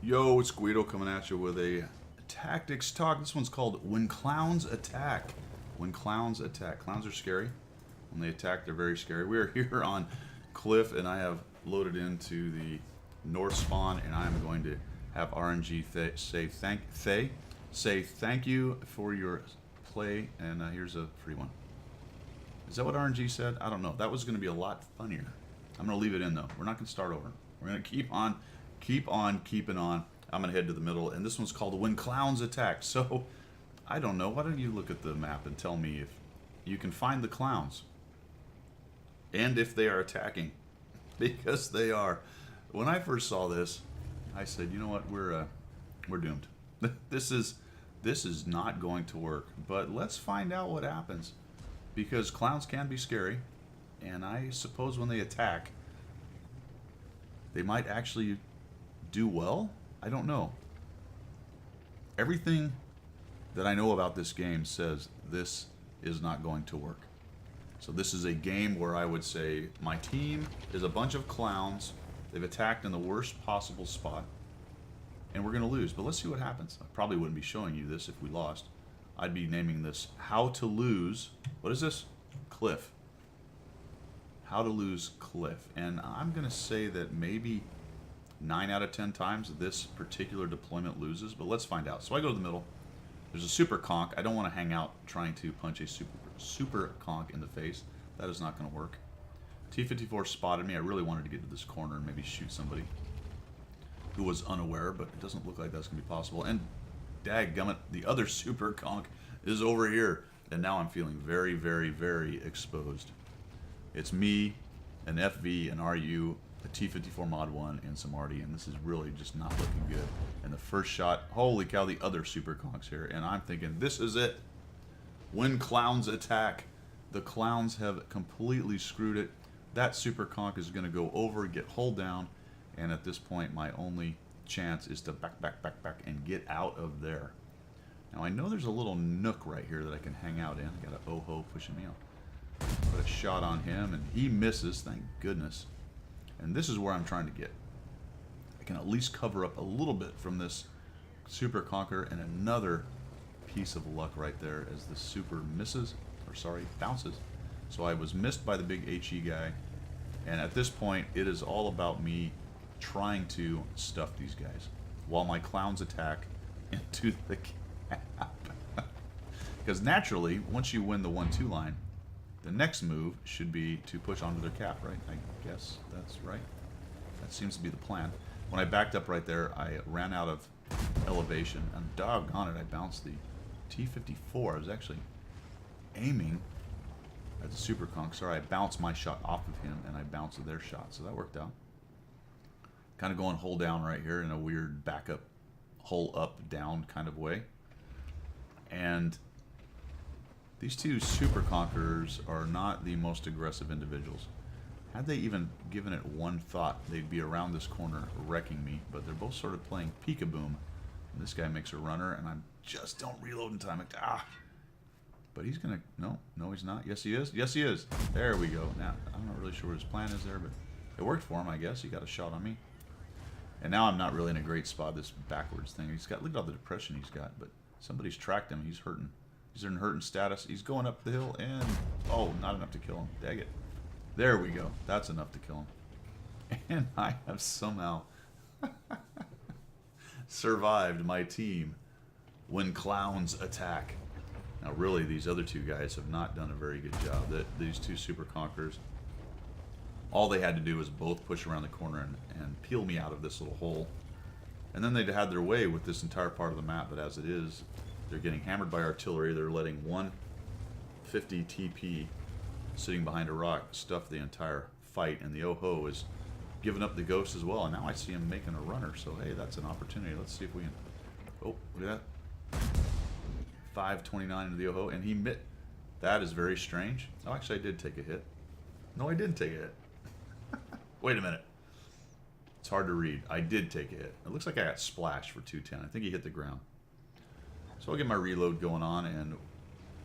Yo, it's Guido coming at you with a tactics talk. This one's called When Clowns Attack. When Clowns Attack. Clowns are scary. When they attack, they're very scary. We are here on Cliff, and I have loaded into the North spawn, and I'm going to have RNG say thank you for your play, and here's a free one. Is that what RNG said? I don't know. That was going to be a lot funnier. I'm going to leave it in, though. We're not going to start over. We're going to keep on keeping on. I'm going to head to the middle, and this one's called When Clowns Attack. So, I don't know. Why don't you look at the map and tell me if you can find the clowns and if they are attacking, because they are. When I first saw this, I said, you know what, we're doomed. This is not going to work. But let's find out what happens, because clowns can be scary, and I suppose when they attack, they might actually do well. I don't know. Everything that I know about this game says this is not going to work. So this is a game where I would say my team is a bunch of clowns. They've attacked in the worst possible spot, and we're going to lose. But let's see what happens. I probably wouldn't be showing you this if we lost. I'd be naming this How to Lose. What is this? Cliff. How to Lose Cliff. And I'm going to say that maybe 9 out of 10 times this particular deployment loses, but let's find out. So I go to the middle. There's a super conch. I don't want to hang out trying to punch a super conch in the face. That is not going to work. T-54 spotted me. I really wanted to get to this corner and maybe shoot somebody who was unaware, but it doesn't look like that's going to be possible. And dadgummit, the other super conch is over here. And now I'm feeling very, very, very exposed. It's me, an FV, an RU, a T-54 Mod 1, and some Arty, and this is really just not looking good. And the first shot, holy cow, the other super conchs here, and I'm thinking, this is it. When clowns attack, the clowns have completely screwed it. That super conch is going to go over, get hull down, and at this point, my only chance is to back, and get out of there. Now, I know there's a little nook right here that I can hang out in. I got an Oho pushing me out. Put a shot on him, and he misses, thank goodness. And this is where I'm trying to get. I can at least cover up a little bit from this super conquer, and another piece of luck right there as the super misses, or sorry, bounces. So I was missed by the big HE guy, and at this point it is all about me trying to stuff these guys while my clowns attack into the cap. Because naturally, once you win the 1-2 line, the next move should be to push onto their cap, right? I guess that's right. That seems to be the plan. When I backed up right there, I ran out of elevation, and doggone it, I bounced the T-54. I was actually aiming at the super conch. Sorry, I bounced my shot off of him, and I bounced their shot, so that worked out. Kind of going hull down right here in a weird backup, hull up, down kind of way. And these two super conquerors are not the most aggressive individuals. Had they even given it one thought, they'd be around this corner wrecking me, but they're both sort of playing peekaboo. And this guy makes a runner, and I just don't reload in time. But he's gonna, no he's not. Yes he is, yes he is. There we go. Now, I'm not really sure what his plan is there, but it worked for him, I guess. He got a shot on me. And now I'm not really in a great spot, this backwards thing. He's got, look at all the depression he's got, but somebody's tracked him, he's hurting. He's in hurting status. He's going up the hill, and oh, not enough to kill him. Dang it. There we go. That's enough to kill him. And I have somehow survived my team when clowns attack. Now, really, these other two guys have not done a very good job. These two super conquerors, all they had to do was both push around the corner and peel me out of this little hole. And then they'd had their way with this entire part of the map, but as it is, they're getting hammered by artillery. They're letting 150 TP sitting behind a rock stuff the entire fight, and the Oho is giving up the ghost as well. And now I see him making a runner, so hey, that's an opportunity. Let's see if we can. Oh, look at that. 529 into the Oho, and he mit. That is very strange. Oh, actually, I did take a hit. No, I didn't take a hit. Wait a minute. It's hard to read. I did take a hit. It looks like I got splashed for 210. I think he hit the ground. So I'll get my reload going on, and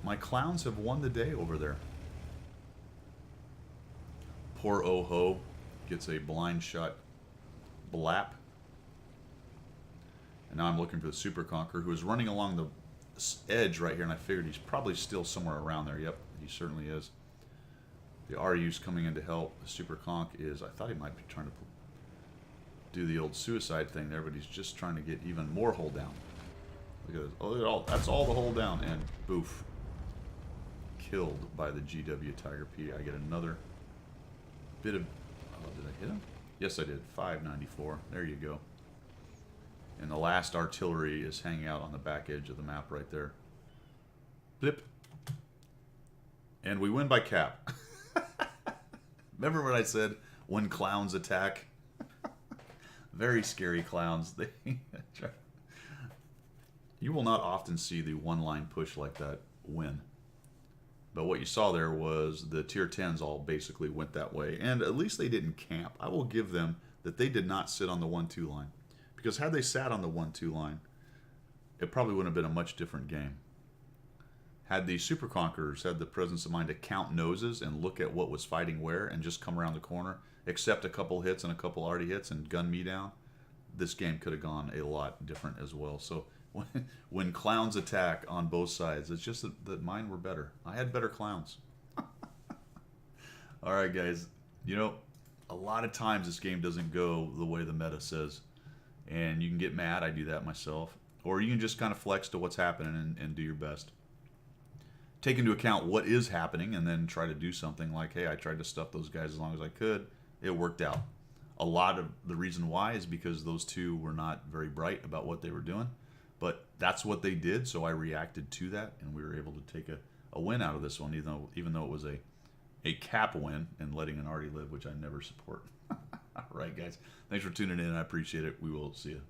my clowns have won the day over there. Poor Oho gets a blind shot blap And now I'm looking for the Super Conqueror, who is running along the edge right here, and I figured he's probably still somewhere around there. Yep, he certainly is. The RU's coming in to help. The Super Conch is, I thought he might be trying to do the old suicide thing there, but he's just trying to get even more hold down. Look at this. Oh, look at all, that's all the hold down, and boof. Killed by the GW Tiger P. I get another bit of, oh, did I hit him? Yes, I did. 594. There you go. And the last artillery is hanging out on the back edge of the map right there. Blip. And we win by cap. Remember what I said? When clowns attack? Very scary clowns. You will not often see the one-line push like that win. But what you saw there was the tier 10s all basically went that way. And at least they didn't camp. I will give them that they did not sit on the 1-2 line. Because had they sat on the 1-2 line, it probably would have been a much different game. Had the Super Conquerors had the presence of mind to count noses and look at what was fighting where and just come around the corner, accept a couple hits and a couple arty hits and gun me down, this game could have gone a lot different as well. So when clowns attack on both sides, it's just that mine were better. I had better clowns. All right, guys. You know, a lot of times this game doesn't go the way the meta says. And you can get mad. I do that myself. Or you can just kind of flex to what's happening and do your best. Take into account what is happening and then try to do something like, hey, I tried to stuff those guys as long as I could. It worked out. A lot of the reason why is because those two were not very bright about what they were doing. But that's what they did, so I reacted to that, and we were able to take a win out of this one, even though it was a cap win and letting an arty live, which I never support. All right, guys. Thanks for tuning in. I appreciate it. We will see you.